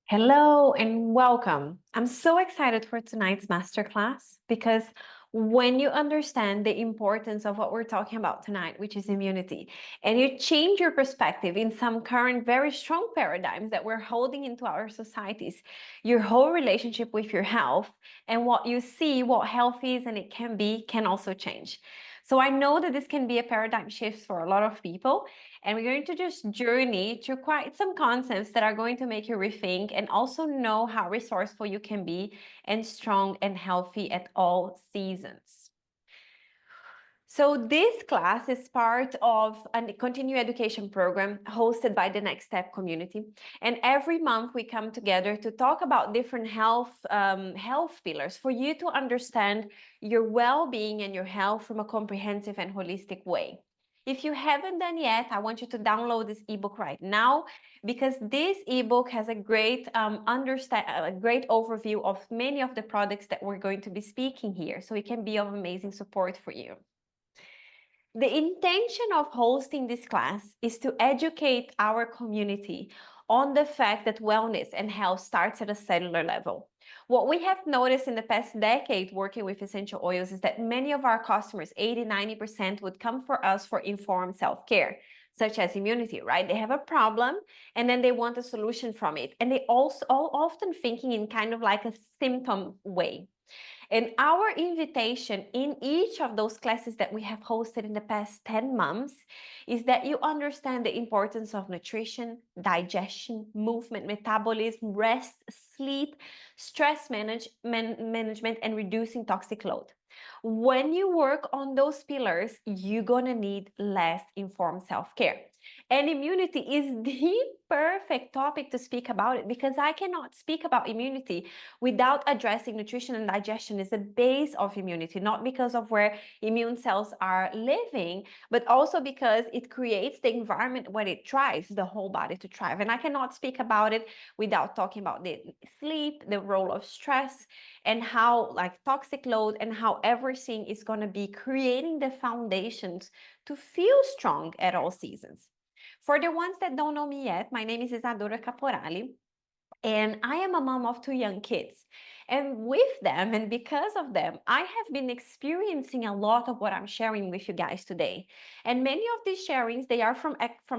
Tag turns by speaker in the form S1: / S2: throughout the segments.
S1: Hello and welcome. I'm so excited for tonight's masterclass because when you understand the importance of what we're talking about tonight, which is immunity, and you change your perspective in some current very strong paradigms that we're holding into our societies, your whole relationship with your health and what you see, what health is and it can be, can also change. So I know that this can be a paradigm shift for a lot of people, and we're going to just journey through quite some concepts that are going to make you rethink and also know how resourceful you can be and strong and healthy at all seasons. So this class is part of a continuing education program hosted by the Next Step community. And every month we come together to talk about different health pillars for you to understand your well-being and your health from a comprehensive and holistic way. If you haven't done yet, I want you to download this ebook right now because this ebook has a great a great overview of many of the products that we're going to be speaking here. So it can be of amazing support for you. The intention of hosting this class is to educate our community on the fact that wellness and health starts at a cellular level. What we have noticed in the past decade working with essential oils is that many of our customers, 80–90%, would come for us for informed self-care, such as immunity, right? They have a problem and then they want a solution from it. And they also often thinking in kind of like a symptom way. And our invitation in each of those classes that we have hosted in the past 10 months is that you understand the importance of nutrition, digestion, movement, metabolism, rest, sleep, stress management, and reducing toxic load. When you work on those pillars, you're going to need less informed self-care. And immunity is the perfect topic to speak about it because I cannot speak about immunity without addressing nutrition and digestion is the base of immunity, not because of where immune cells are living, but also because it creates the environment where it thrives, the whole body to thrive. And I cannot speak about it without talking about the sleep, the role of stress, and how like toxic load and how everything is going to be creating the foundations to feel strong at all seasons. For the ones that don't know me yet, my name is Isadora Caporali. And I am a mom of two young kids. And with them, and because of them, I have been experiencing a lot of what I'm sharing with you guys today. And many of these sharings, they are from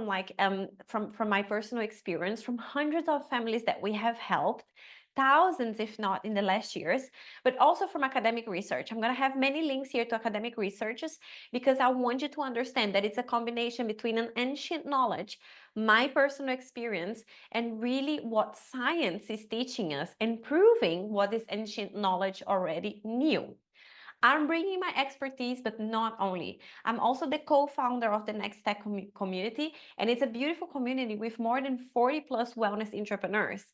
S1: my personal experience, from hundreds of families that we have helped, thousands, if not in the last years, but also from academic research. I'm going to have many links here to academic researches because I want you to understand that it's a combination between an ancient knowledge, my personal experience, and really what science is teaching us and proving what this ancient knowledge already knew. I'm bringing my expertise, but not only. I'm also the co-founder of the Next Tech community, and it's a beautiful community with more than 40 plus wellness entrepreneurs.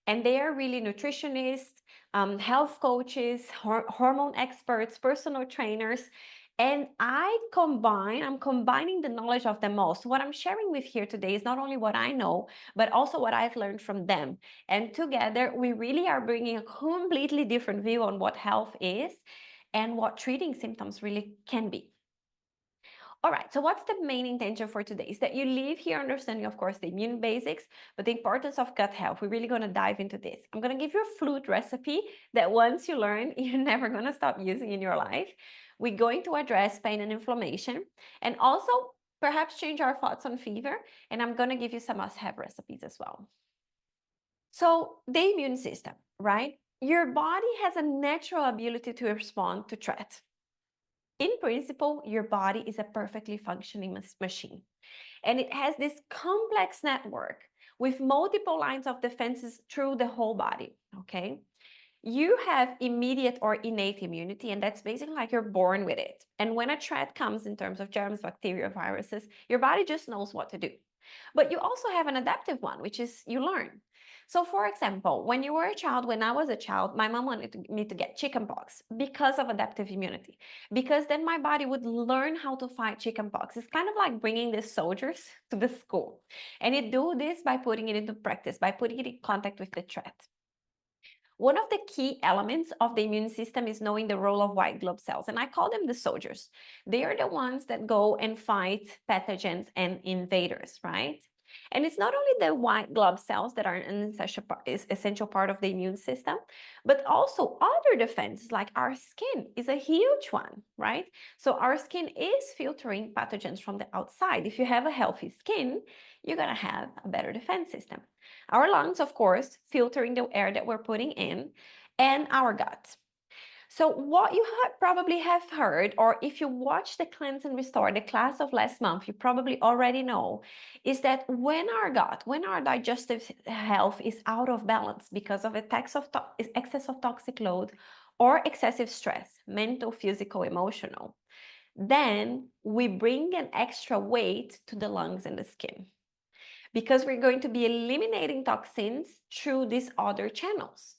S1: And they are really nutritionists, health coaches, hormone experts, personal trainers, and I'm combining the knowledge of them all. So what I'm sharing with here today is not only what I know, but also what I've learned from them. And together, we really are bringing a completely different view on what health is and what treating symptoms really can be. All right, so what's the main intention for today is that you leave here understanding, of course, the immune basics, but the importance of gut health. We're really going to dive into this. I'm going to give you a fluid recipe that once you learn, you're never going to stop using in your life. We're going to address pain and inflammation and also perhaps change our thoughts on fever. And I'm going to give you some must-have recipes as well. So the immune system, right? Your body has a natural ability to respond to threat. In principle, your body is a perfectly functioning machine, and it has this complex network with multiple lines of defenses through the whole body, okay? You have immediate or innate immunity, and that's basically like you're born with it. And when a threat comes in terms of germs, bacteria, viruses, your body just knows what to do. But you also have an adaptive one, which is you learn. So for example, when you were a child, when I was a child, my mom wanted me to get chickenpox because of adaptive immunity, because then my body would learn how to fight chickenpox. It's kind of like bringing the soldiers to the school. And you do this by putting it into practice, by putting it in contact with the threat. One of the key elements of the immune system is knowing the role of white blood cells, and I call them the soldiers. They are the ones that go and fight pathogens and invaders, right? And it's not only the white blood cells that are an essential part of the immune system, but also other defenses like our skin is a huge one, right? So our skin is filtering pathogens from the outside. If you have a healthy skin, you're gonna have a better defense system. Our lungs, of course, filtering the air that we're putting in, and our gut. So what you probably have heard, or if you watch the Cleanse and Restore, the class of last month, you probably already know, is that when our gut, when our digestive health is out of balance because of excess of toxic load or excessive stress, mental, physical, emotional, then we bring an extra weight to the lungs and the skin because we're going to be eliminating toxins through these other channels.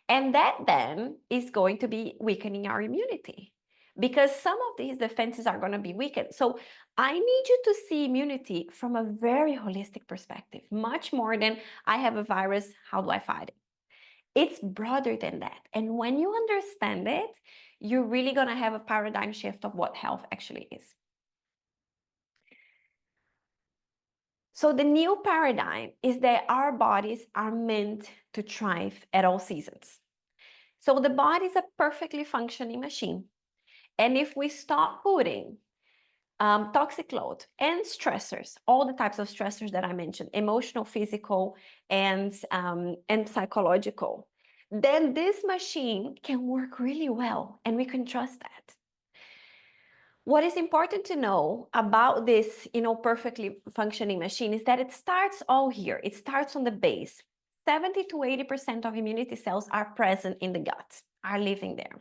S1: And that then is going to be weakening our immunity because some of these defenses are going to be weakened. So I need you to see immunity from a very holistic perspective, much more than I have a virus, how do I fight it? It's broader than that. And when you understand it, you're really going to have a paradigm shift of what health actually is. So the new paradigm is that our bodies are meant to thrive at all seasons. So the body is a perfectly functioning machine. And if we stop putting toxic load and stressors, all the types of stressors that I mentioned, emotional, physical, and psychological, then this machine can work really well and we can trust that. What is important to know about this, perfectly functioning machine is that it starts all here. It starts on the base. 70 to 80% of immunity cells are present in the gut, are living there.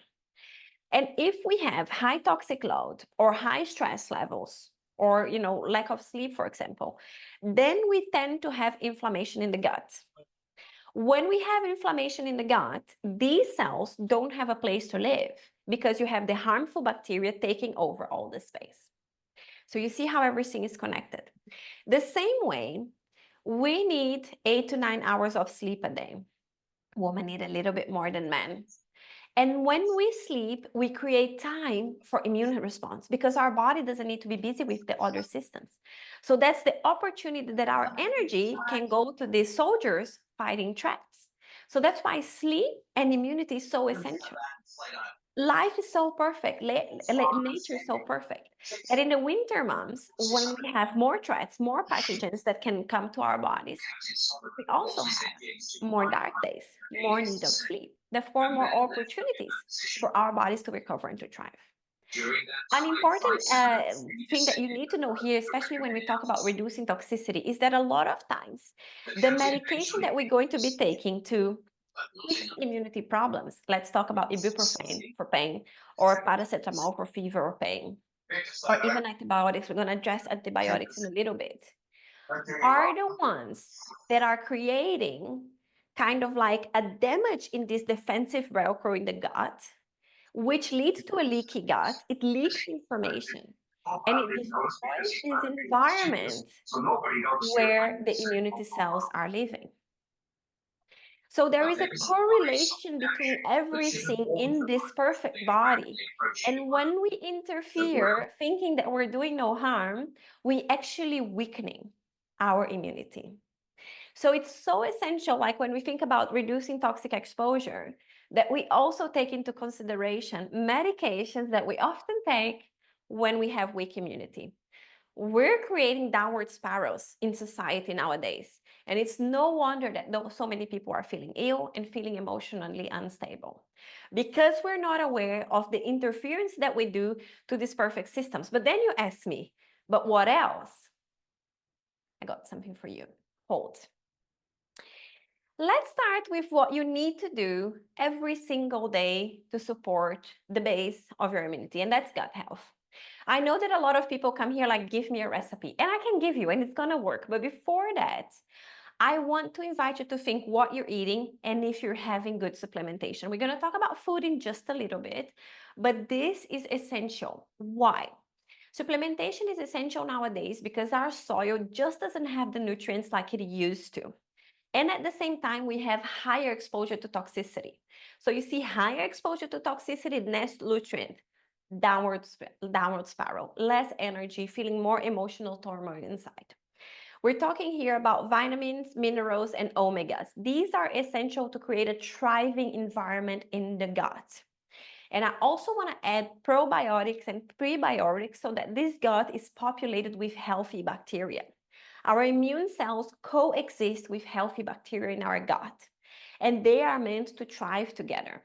S1: And if we have high toxic load or high stress levels, or lack of sleep, for example, then we tend to have inflammation in the gut. When we have inflammation in the gut, these cells don't have a place to live because you have the harmful bacteria taking over all the space. So you see how everything is connected. The same way, we need 8 to 9 hours of sleep a day. Women need a little bit more than men. And when we sleep, we create time for immune response because our body doesn't need to be busy with the other systems. So that's the opportunity that our energy can go to these soldiers fighting threats. So that's why sleep and immunity is so essential. Life is so perfect, nature is so perfect that in the winter months, when we have more threats, more pathogens that can come to our bodies, we also have more dark days, more need of sleep, therefore more opportunities for our bodies to recover and to thrive. An important thing that you need to know here, especially when we talk about reducing toxicity, is that a lot of times the medication that we're going to be taking to fix immunity problems, let's talk about ibuprofen for pain, or paracetamol for fever or pain, or even antibiotics, we're going to address antibiotics in a little bit, are the ones that are creating kind of like a damage in this defensive velcro in the gut, which leads to a leaky gut. It leaks information and it destroys this environment where the immunity cells are living. So there is a correlation between everything in this perfect body. And when we interfere thinking that we're doing no harm, we actually weakening our immunity. So it's so essential, like when we think about reducing toxic exposure, that we also take into consideration medications that we often take when we have weak immunity. We're creating downward spirals in society nowadays. And it's no wonder that so many people are feeling ill and feeling emotionally unstable because we're not aware of the interference that we do to these perfect systems. But then you ask me, but what else? I got something for you. Hold. Let's start with what you need to do every single day to support the base of your immunity, and that's gut health. I know that a lot of people come here like, give me a recipe, and I can give you, and it's gonna work. But before that, I want to invite you to think what you're eating and if you're having good supplementation. We're gonna talk about food in just a little bit, but this is essential. Why? Supplementation is essential nowadays because our soil just doesn't have the nutrients like it used to. And at the same time, we have higher exposure to toxicity. So you see higher exposure to toxicity, less nutrient, downward spiral, less energy, feeling more emotional turmoil inside. We're talking here about vitamins, minerals, and omegas. These are essential to create a thriving environment in the gut. And I also want to add probiotics and prebiotics so that this gut is populated with healthy bacteria. Our immune cells coexist with healthy bacteria in our gut, and they are meant to thrive together.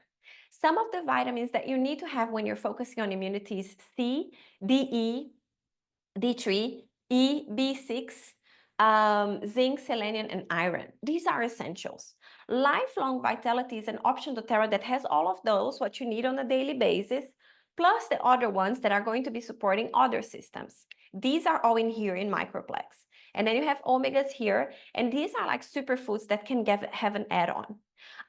S1: Some of the vitamins that you need to have when you're focusing on immunity is C, DE, D3, E, B6, zinc, selenium, and iron. These are essentials. Lifelong Vitality is an option doTERRA that has all of those, what you need on a daily basis, plus the other ones that are going to be supporting other systems. These are all in here in Microplex. And then you have omegas here, and these are like superfoods that can have an add-on.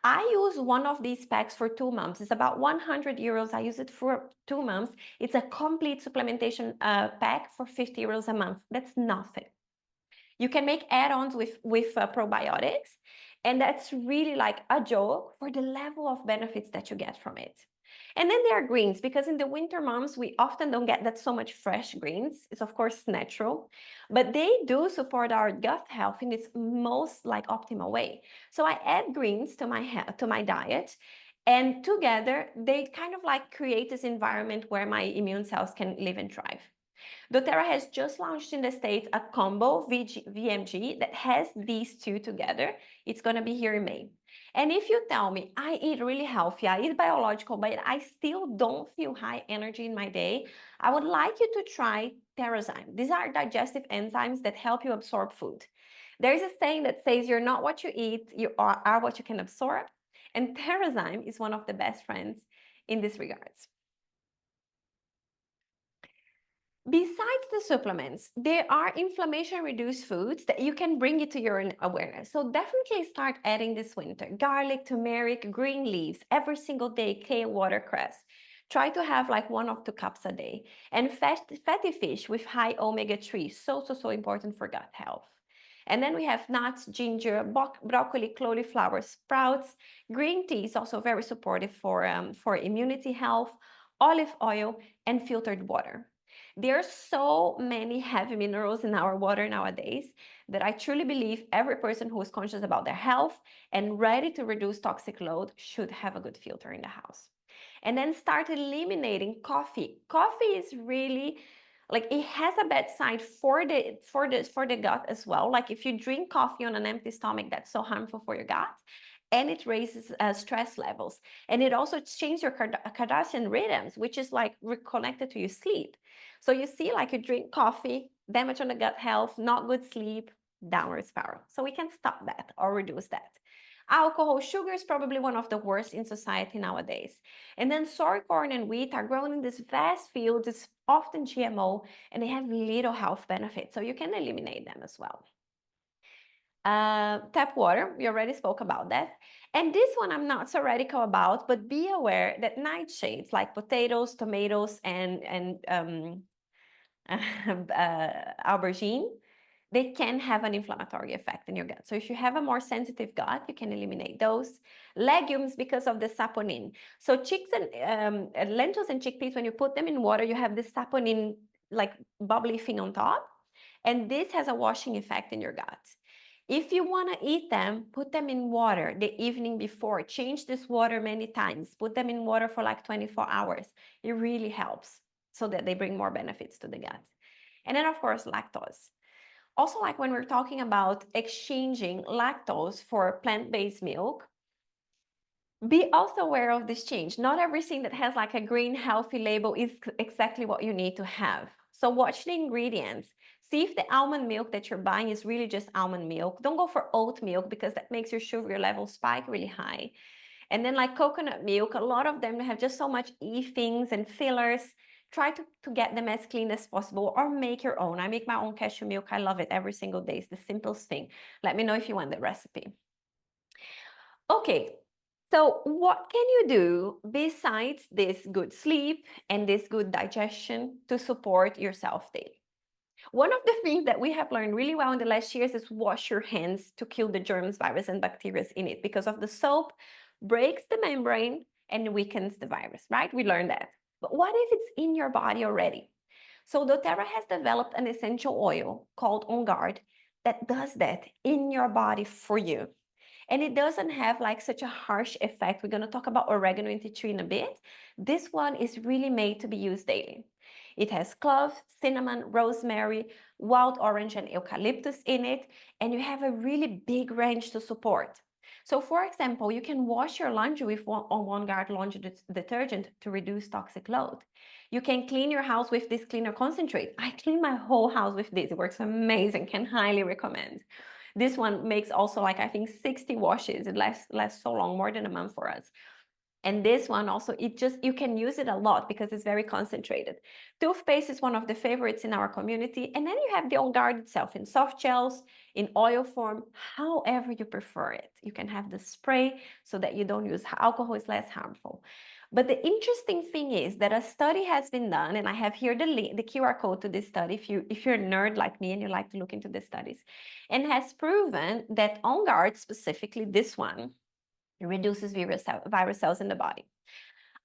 S1: I use one of these packs for 2 months. It's about 100 euros. I use it for 2 months. It's a complete supplementation pack for 50 euros a month. That's nothing. You can make add-ons with probiotics, and that's really like a joke for the level of benefits that you get from it. And then there are greens, because in the winter months, we often don't get that so much fresh greens. It's of course natural, but they do support our gut health in its most like optimal way. So I add greens to my diet, and together they kind of like create this environment where my immune cells can live and thrive. doTERRA has just launched in the States a combo VMG that has these two together. It's going to be here in May. And if you tell me, I eat really healthy, I eat biological, but I still don't feel high energy in my day, I would like you to try Terrazyme. These are digestive enzymes that help you absorb food. There's a saying that says you're not what you eat, you are what you can absorb. And Terrazyme is one of the best friends in this regards. Besides the supplements, there are inflammation-reduced foods that you can bring into your awareness. So definitely start adding this winter. Garlic, turmeric, green leaves, every single day, kale, watercress. Try to have like 1 or 2 cups a day. And fatty fish with high omega-3, so important for gut health. And then we have nuts, ginger, broccoli, cauliflower, sprouts. Green tea is also very supportive for immunity health, olive oil, and filtered water. There are so many heavy minerals in our water nowadays that I truly believe every person who is conscious about their health and ready to reduce toxic load should have a good filter in the house. And then start eliminating coffee. Coffee is really like, it has a bad side for the gut as well. Like if you drink coffee on an empty stomach, that's so harmful for your gut. And it raises stress levels. And it also changes your circadian rhythms, which is like reconnected to your sleep. So you see, like you drink coffee, damage on the gut health, not good sleep, downward spiral. So we can stop that or reduce that. Alcohol, sugar is probably one of the worst in society nowadays. And then soy, corn, and wheat are grown in this vast field. It's often GMO, and they have little health benefits. So you can eliminate them as well. Tap water, we already spoke about that. And this one I'm not so radical about, but be aware that nightshades like potatoes, tomatoes, and aubergine, they can have an inflammatory effect in your gut. So if you have a more sensitive gut, you can eliminate those. Legumes, because of the saponin. So chicks and lentils and chickpeas, when you put them in water, you have this saponin like bubbly thing on top. And this has a washing effect in your gut. If you want to eat them, put them in water the evening before. Change this water many times. Put them in water for like 24 hours. It really helps so that they bring more benefits to the gut. And then, of course, lactose. Also, like when we're talking about exchanging lactose for plant-based milk, be also aware of this change. Not everything that has like a green healthy label is exactly what you need to have. So watch the ingredients. See if the almond milk that you're buying is really just almond milk. Don't go for oat milk because that makes your sugar level spike really high. And then like coconut milk, a lot of them have just so much things and fillers. Try to get them as clean as possible or make your own. I make my own cashew milk. I love it every single day. It's the simplest thing. Let me know if you want the recipe. Okay, so what can you do besides this good sleep and this good digestion to support yourself daily? One of the things that we have learned really well in the last years is wash your hands to kill the germs, virus, and bacteria in it, because of the soap breaks the membrane and weakens the virus, right? We learned that. But what if it's in your body already? So doTERRA has developed an essential oil called On Guard that does that in your body for you. And it doesn't have like such a harsh effect. We're going to talk about oregano and tea tree in a bit. This one is really made to be used daily. It has clove, cinnamon, rosemary, wild orange, and eucalyptus in it, and you have a really big range to support. So for example, you can wash your laundry with On Guard laundry detergent to reduce toxic load. You can clean your house with this cleaner concentrate. I clean my whole house with this. It works amazing. Can highly recommend. This one makes also like, I think 60 washes. It lasts so long, more than a month for us. And this one also, you can use it a lot because it's very concentrated. Toothpaste is one of the favorites in our community. And then you have the On Guard itself in soft gels, in oil form, however you prefer it. You can have the spray so that you don't use alcohol, is less harmful. But the interesting thing is that a study has been done, and I have here the QR code to this study if you're a nerd like me and you like to look into the studies, and has proven that On Guard, specifically this one, reduces virus cells in the body.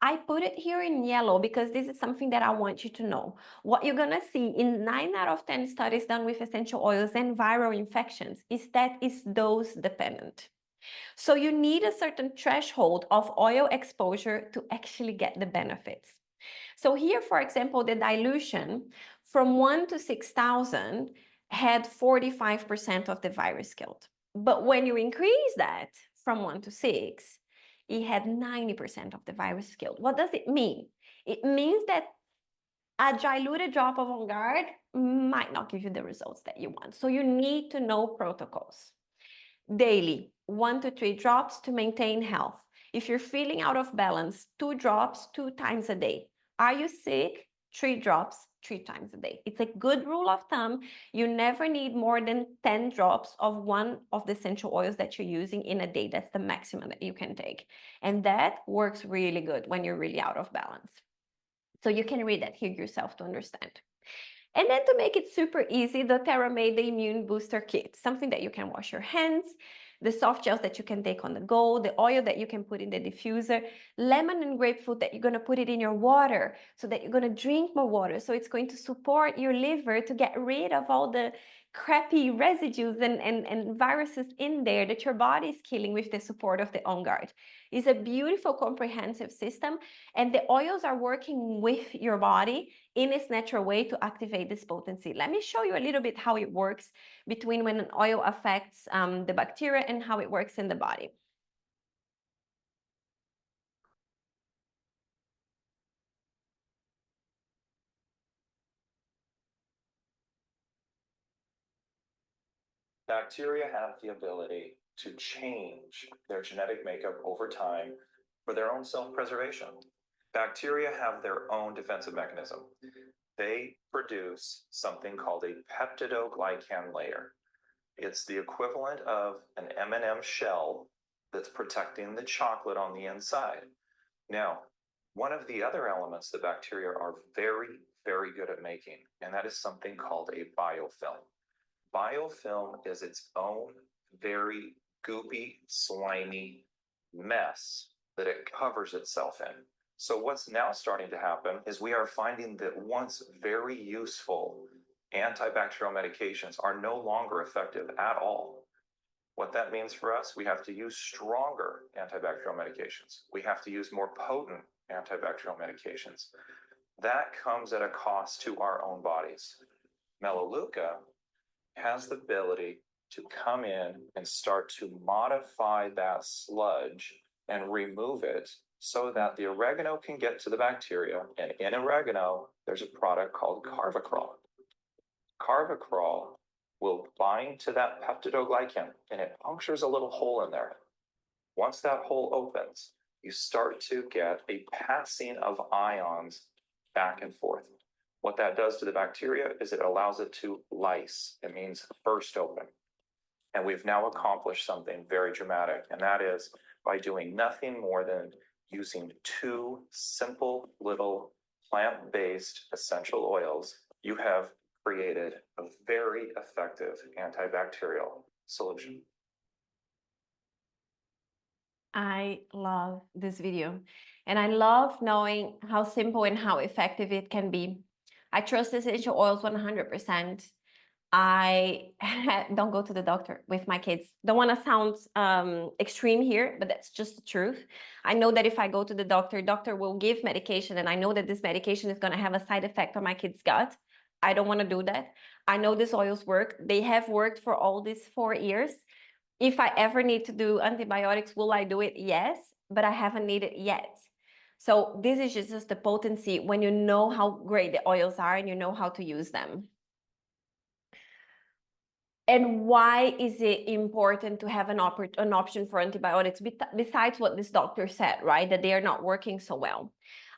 S1: I put it here in yellow because this is something that I want you to know. What you're going to see in 9 out of 10 studies done with essential oils and viral infections is that it's dose dependent. So you need a certain threshold of oil exposure to actually get the benefits. So here, for example, the dilution from 1 to 6,000 had 45% of the virus killed. But when you increase that from 1 to 6, it had 90% of the virus killed. What does it mean? It means that a diluted drop of On Guard might not give you the results that you want. So you need to know protocols. Daily, 1 to 3 drops to maintain health. If you're feeling out of balance, 2 drops 2 times a day. Are you sick? 3 drops 3 times a day. It's a good rule of thumb. You never need more than 10 drops of one of the essential oils that you're using in a day. That's the maximum that you can take. And that works really good when you're really out of balance. So you can read that here yourself to understand. And then to make it super easy, doTERRA made the Immune Booster Kit, something that you can wash your hands, the soft gels that you can take on the go, the oil that you can put in the diffuser, lemon and grapefruit that you're going to put it in your water so that you're going to drink more water. So it's going to support your liver to get rid of all the crappy residues and viruses in there that your body is killing with the support of the On Guard. It's a beautiful comprehensive system, and the oils are working with your body in its natural way to activate this potency. Let me show you a little bit how it works between when an oil affects the bacteria and how it works in the body.
S2: Bacteria have the ability to change their genetic makeup over time for their own self-preservation. Bacteria have their own defensive mechanism. They produce something called a peptidoglycan layer. It's the equivalent of an M&M shell that's protecting the chocolate on the inside. Now, one of the other elements the bacteria are very, very good at making, and that is something called a biofilm. Biofilm is its own very goopy, slimy mess that it covers itself in. So what's now starting to happen is we are finding that once very useful antibacterial medications are no longer effective at all. What that means for us, we have to use stronger antibacterial medications. We have to use more potent antibacterial medications. That comes at a cost to our own bodies. Melaleuca has the ability to come in and start to modify that sludge and remove it so that the oregano can get to the bacteria. And in oregano, there's a product called Carvacrol. Carvacrol will bind to that peptidoglycan, and it punctures a little hole in there. Once that hole opens, you start to get a passing of ions back and forth. What that does to the bacteria is it allows it to lyse. It means burst open. And we've now accomplished something very dramatic, and that is by doing nothing more than using 2 simple little plant-based essential oils, you have created a very effective antibacterial solution.
S1: I love this video, and I love knowing how simple and how effective it can be. I trust essential oils 100%. I don't go to the doctor with my kids. Don't want to sound extreme here, but that's just the truth. I know that if I go to the doctor will give medication, and I know that this medication is going to have a side effect on my kid's gut. I don't want to do that. I know these oils work. They have worked for all these 4 years. If I ever need to do antibiotics, will I do it? Yes, but I haven't needed yet. So this is just the potency when you know how great the oils are and you know how to use them. And why is it important to have an option for antibiotics besides what this doctor said, right? That they are not working so well.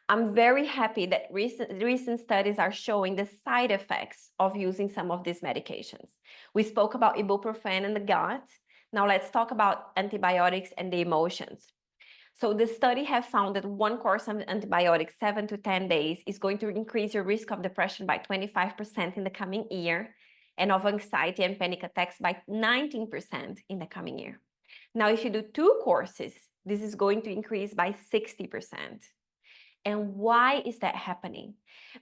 S1: I'm very happy that recent studies are showing the side effects of using some of these medications. We spoke about ibuprofen and the gut. Now let's talk about antibiotics and the emotions. So the study have found that one course of antibiotics, 7 to 10 days, is going to increase your risk of depression by 25% in the coming year, and of anxiety and panic attacks by 19% in the coming year. Now, if you do 2 courses, this is going to increase by 60%. And why is that happening?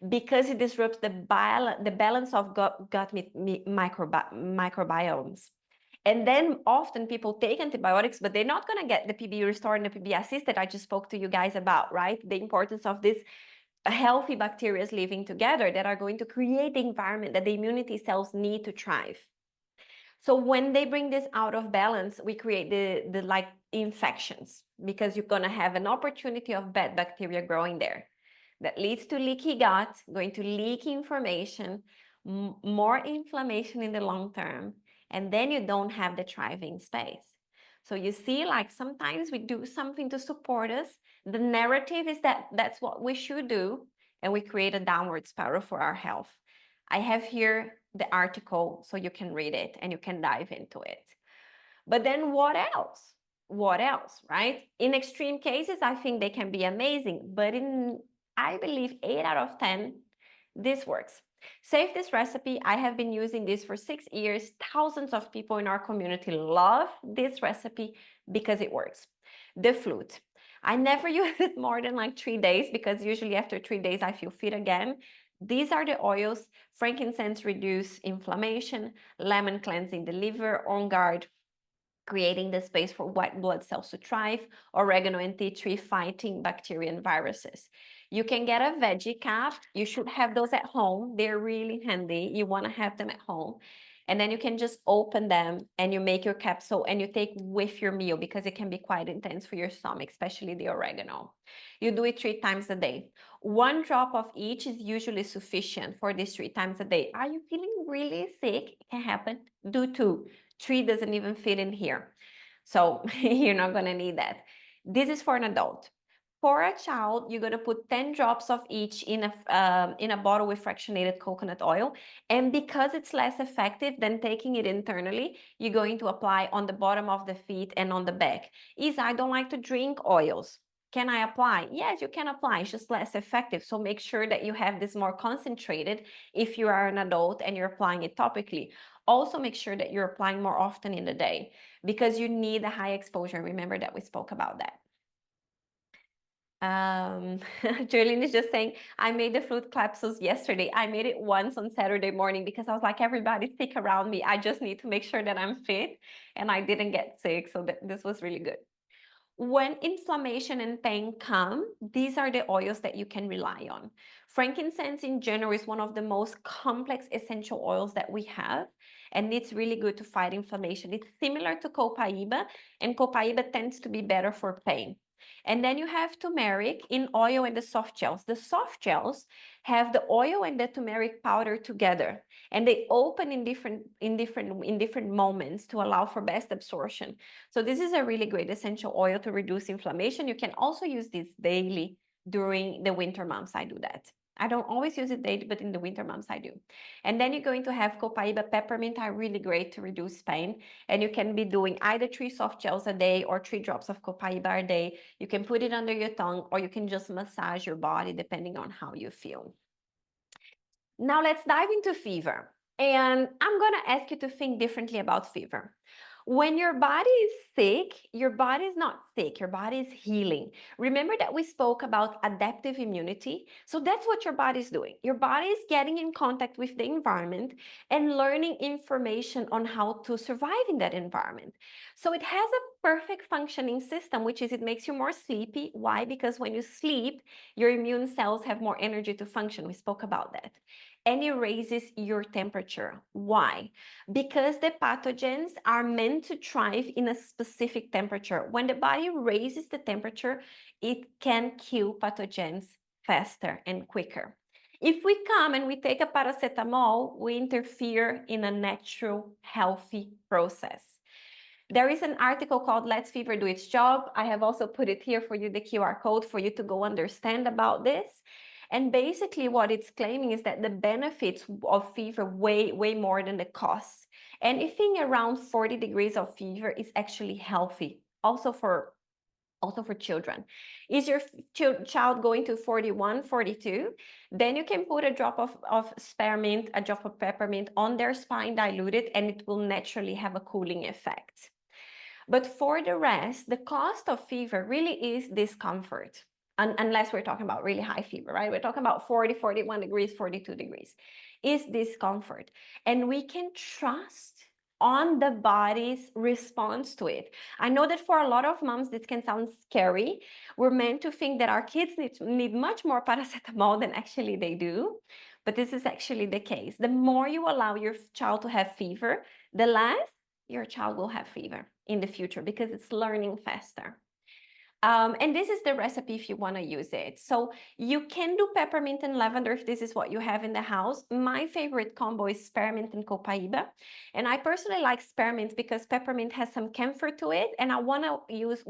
S1: Because it disrupts the balance of gut microbiomes. And then often people take antibiotics, but they're not going to get the PB restore and the PB assist that I just spoke to you guys about, right? The importance of this healthy bacteria living together that are going to create the environment that the immunity cells need to thrive. So when they bring this out of balance, we create the like infections, because you're going to have an opportunity of bad bacteria growing there that leads to leaky gut, going to leak information, more inflammation in the long term, and then you don't have the thriving space. So you see, like sometimes we do something to support us. The narrative is that that's what we should do, and we create a downward spiral for our health. I have here the article so you can read it and you can dive into it. But then what else? What else, right? In extreme cases, I think they can be amazing, but I believe 8 out of 10, this works. Save this recipe. I have been using this for 6 years. Thousands of people in our community love this recipe because it works. The flute. I never use it more than like 3 days, because usually after 3 days I feel fit again. These are the oils. Frankincense reduce inflammation, lemon cleansing the liver, on guard creating the space for white blood cells to thrive, oregano and tea tree fighting bacteria and viruses. You can get a veggie cap. You should have those at home. They're really handy. You want to have them at home. And then you can just open them and you make your capsule and you take with your meal, because it can be quite intense for your stomach, especially the oregano. You do it 3 times a day. 1 drop of each is usually sufficient for this 3 times a day. Are you feeling really sick? It can happen. Do 2. 3 doesn't even fit in here. So you're not going to need that. This is for an adult. For a child, you're going to put 10 drops of each in a bottle with fractionated coconut oil. And because it's less effective than taking it internally, you're going to apply on the bottom of the feet and on the back. Isa, I don't like to drink oils. Can I apply? Yes, you can apply. It's just less effective. So make sure that you have this more concentrated if you are an adult and you're applying it topically. Also make sure that you're applying more often in the day, because you need a high exposure. Remember that we spoke about that. Jolene is just saying, I made the flute capsules yesterday. I made it once on Saturday morning because I was like, everybody's sick around me. I just need to make sure that I'm fit, and I didn't get sick. So this was really good. When inflammation and pain come, these are the oils that you can rely on. Frankincense in general is one of the most complex essential oils that we have, and it's really good to fight inflammation. It's similar to copaiba, and copaiba tends to be better for pain. And then you have turmeric in oil and the soft gels. The soft gels have the oil and the turmeric powder together, and they open in different moments to allow for best absorption. So this is a really great essential oil to reduce inflammation. You can also use this daily during the winter months. I do that. I don't always use it daily, but in the winter months I do. And then you're going to have copaiba, peppermint are really great to reduce pain. And you can be doing either 3 soft gels a day or 3 drops of copaiba a day. You can put it under your tongue, or you can just massage your body depending on how you feel. Now let's dive into fever. And I'm going to ask you to think differently about fever. When your body is sick, your body is not sick, your body is healing. Remember that we spoke about adaptive immunity? So that's what your body is doing. Your body is getting in contact with the environment and learning information on how to survive in that environment. So it has a perfect functioning system, which is it makes you more sleepy. Why? Because when you sleep, your immune cells have more energy to function. We spoke about that. And it raises your temperature. Why? Because the pathogens are meant to thrive in a specific temperature. When the body raises the temperature, it can kill pathogens faster and quicker. If we come and we take a paracetamol, we interfere in a natural, healthy process. There is an article called Let Fever Do Its Job. I have also put it here for you, the QR code for you to go understand about this. And basically what it's claiming is that the benefits of fever way more than the costs. Anything around 40 degrees of fever is actually healthy, also for children. Is your child going to 41, 42? Then you can put a drop of spearmint, a drop of peppermint on their spine, dilute it, and it will naturally have a cooling effect. But for the rest, the cost of fever really is discomfort, unless we're talking about really high fever, right? We're talking about 40, 41 degrees, 42 degrees, is discomfort. And we can trust on the body's response to it. I know that for a lot of moms, this can sound scary. We're meant to think that our kids need much more paracetamol than actually they do. But this is actually the case. The more you allow your child to have fever, the less your child will have fever in the future because it's learning faster. And this is the recipe if you want to use it. So you can do peppermint and lavender if this is what you have in the house. My favorite combo is spearmint and copaiba. And I personally like spearmint because peppermint has some camphor to it. And I want to use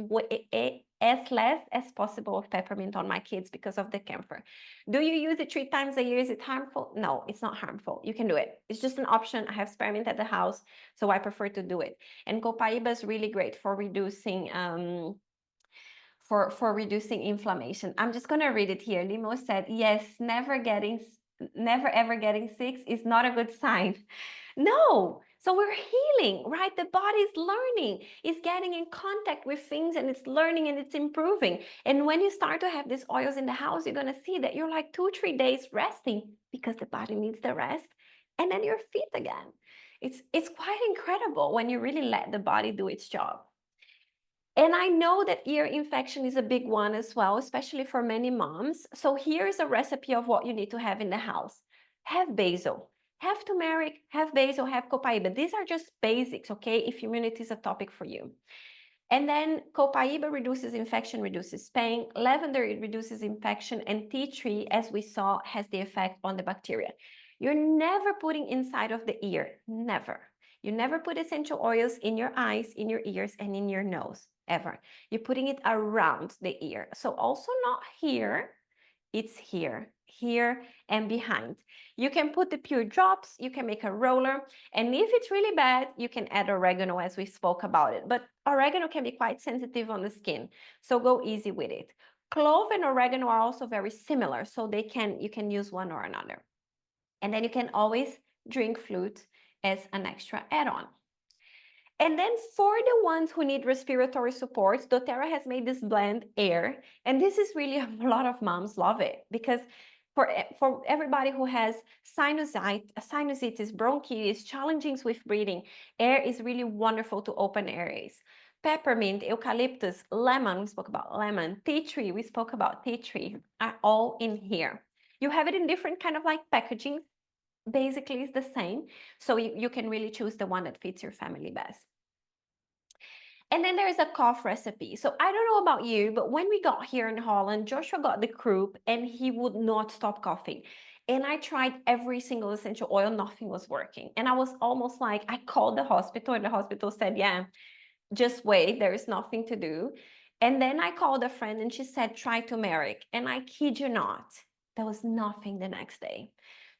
S1: as less as possible of peppermint on my kids because of the camphor. Do you use it 3 times a year? Is it harmful? No, it's not harmful. You can do it. It's just an option. I have spearmint at the house, so I prefer to do it. And copaiba is really great for reducing for reducing inflammation. I'm just going to read it here. Limo said, yes, never ever getting sick is not a good sign. No. So we're healing, right? The body's learning, it's getting in contact with things and it's learning and it's improving. And when you start to have these oils in the house, you're going to see that you're like 2-3 days resting because the body needs the rest. And then you're fit again. It's quite incredible when you really let the body do its job. And I know that ear infection is a big one as well, especially for many moms. So here's a recipe of what you need to have in the house. Have basil, have turmeric, have basil, have copaiba. These are just basics, okay? If immunity is a topic for you. And then copaiba reduces infection, reduces pain. Lavender, it reduces infection. And tea tree, as we saw, has the effect on the bacteria. You're never putting inside of the ear, never. You never put essential oils in your eyes, in your ears, and in your nose, ever. You're putting it around the ear. So also not here, it's here, here and behind. You can put the pure drops, you can make a roller, and if it's really bad, you can add oregano as we spoke about it. But oregano can be quite sensitive on the skin, so go easy with it. Clove and oregano are also very similar, so you can use one or another. And then you can always drink flute as an extra add-on. And then for the ones who need respiratory support, doTERRA has made this blend air. And this is really, a lot of moms love it because for everybody who has sinusitis, bronchitis, challenges with breathing, air is really wonderful to open airways. Peppermint, eucalyptus, lemon, we spoke about lemon, tea tree, we spoke about tea tree, are all in here. You have it in different kind of like packaging. Basically, it's the same. So you can really choose the one that fits your family best. And then there's a cough recipe. So I don't know about you, but when we got here in Holland, Joshua got the croup and he would not stop coughing. And I tried every single essential oil, nothing was working. And I was almost like, I called the hospital and the hospital said, yeah, just wait, there is nothing to do. And then I called a friend and she said, try turmeric. And I kid you not, there was nothing the next day.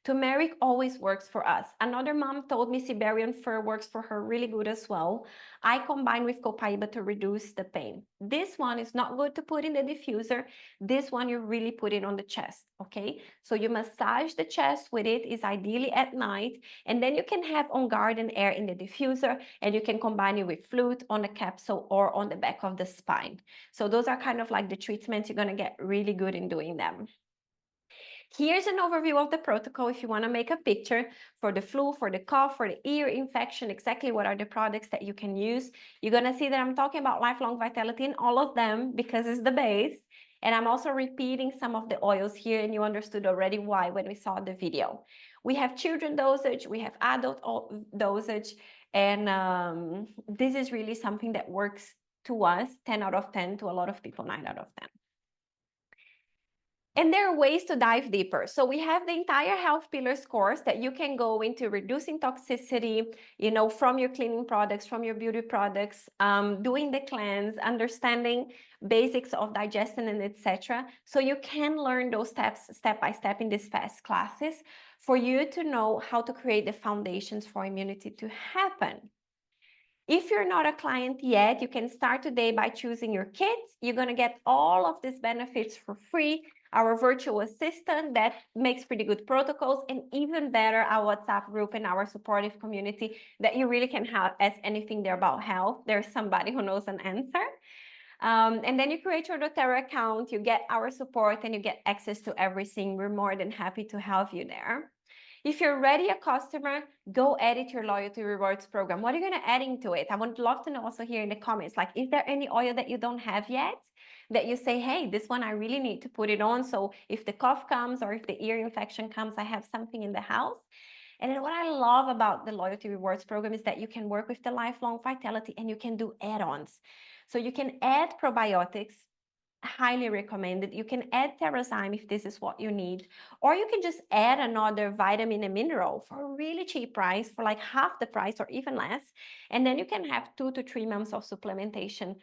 S1: Turmeric always works for us. Another mom told me Siberian fir works for her really good as well. I combine with copaiba to reduce the pain. This one is not good to put in the diffuser. This one you really put it on the chest, okay? So you massage the chest with it, is ideally at night, and then you can have on garden air in the diffuser, and you can combine it with flute on the capsule or on the back of the spine. So those are kind of like the treatments. You're gonna get really good in doing them. Here's an overview of the protocol if you want to make a picture for the flu, for the cough, for the ear infection, exactly what are the products that you can use. You're going to see that I'm talking about lifelong vitality in all of them because it's the base. And I'm also repeating some of the oils here, and you understood already why when we saw the video. We have children dosage, we have adult dosage, and this is really something that works to us 10 out of 10, to a lot of people 9 out of 10. And there are ways to dive deeper. So we have the entire health pillars course that you can go into reducing toxicity, from your cleaning products, from your beauty products, doing the cleanse, understanding basics of digestion and etc. So you can learn those steps step by step in these fast classes for you to know how to create the foundations for immunity to happen. If you're not a client yet, you can start today by choosing your kits. You're going to get all of these benefits for free. Our virtual assistant that makes pretty good protocols, and even better, our WhatsApp group and our supportive community that you really can ask anything there about health. There's somebody who knows an answer. And then you create your doTERRA account, you get our support, and you get access to everything. We're more than happy to help you there. If you're already a customer, go edit your loyalty rewards program. What are you going to add into it? I would love to know also here in the comments, like, is there any oil that you don't have yet that you say, hey, this one I really need to put it on. So if the cough comes or if the ear infection comes, I have something in the house. And then what I love about the loyalty rewards program is that you can work with the lifelong vitality and you can do add-ons. So you can add probiotics, highly recommended. You can add Terrazyme if this is what you need, or you can just add another vitamin and mineral for a really cheap price, for like half the price or even less. And then you can have 2 to 3 months of supplementation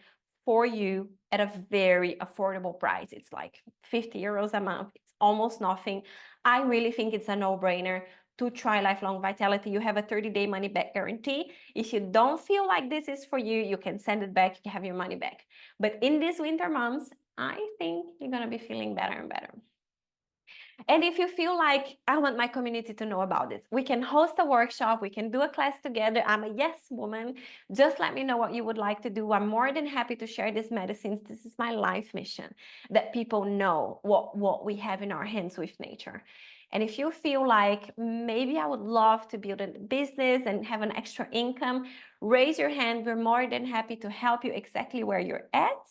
S1: for you at a very affordable price. It's like 50 euros a month. It's almost nothing. I really think it's a no-brainer to try Lifelong Vitality. You have a 30-day money-back guarantee. If you don't feel like this is for you, you can send it back, you have your money back. But in these winter months, I think you're gonna be feeling better and better. And if you feel like, I want my community to know about this, we can host a workshop, we can do a class together. I'm a yes woman. Just let me know what you would like to do. I'm more than happy to share these medicines. This is my life mission, that people know what we have in our hands with nature. And if you feel like maybe I would love to build a business and have an extra income, raise your hand. We're more than happy to help you exactly where you're at.